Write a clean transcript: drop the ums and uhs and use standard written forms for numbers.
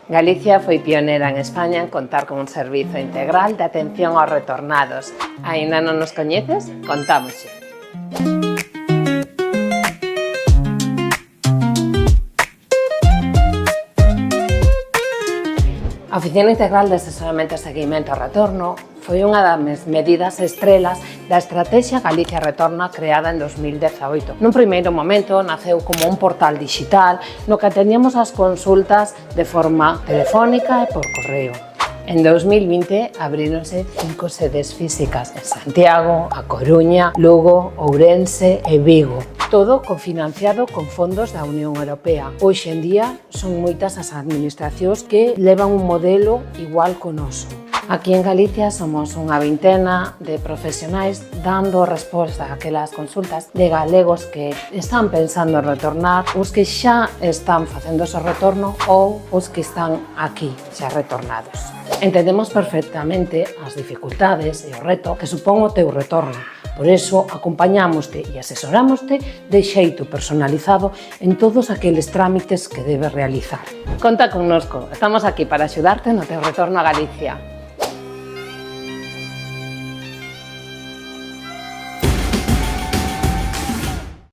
Galicia foi pionera en España en contar con un servizo integral de atención aos retornados. Aínda non nos coñeces? Contámoslle. A Oficina Integral de Asesoramento e Seguimento ao Retorno foi unha das medidas estrelas da Estrategia Galicia Retorna creada en 2018. Nun primeiro momento naceu como un portal digital no que atendíamos as consultas de forma telefónica e por correo. En 2020 abríronse 5 sedes físicas en Santiago, A Coruña, Lugo, Ourense e Vigo. Todo cofinanciado con fondos da Unión Europea. Hoxe en día son moitas as administracións que levan un modelo igual co noso. Aquí en Galicia somos unha vintena de profesionais dando resposta a aquelas consultas de galegos que están pensando en retornar, os que xa están facendo ese retorno ou os que están aquí xa retornados. Entendemos perfectamente as dificultades e o reto que supón o teu retorno. Por iso, acompañámoste e asesorámoste de xeito personalizado en todos aqueles trámites que debes realizar. Conta connosco, estamos aquí para axudarte no teu retorno a Galicia.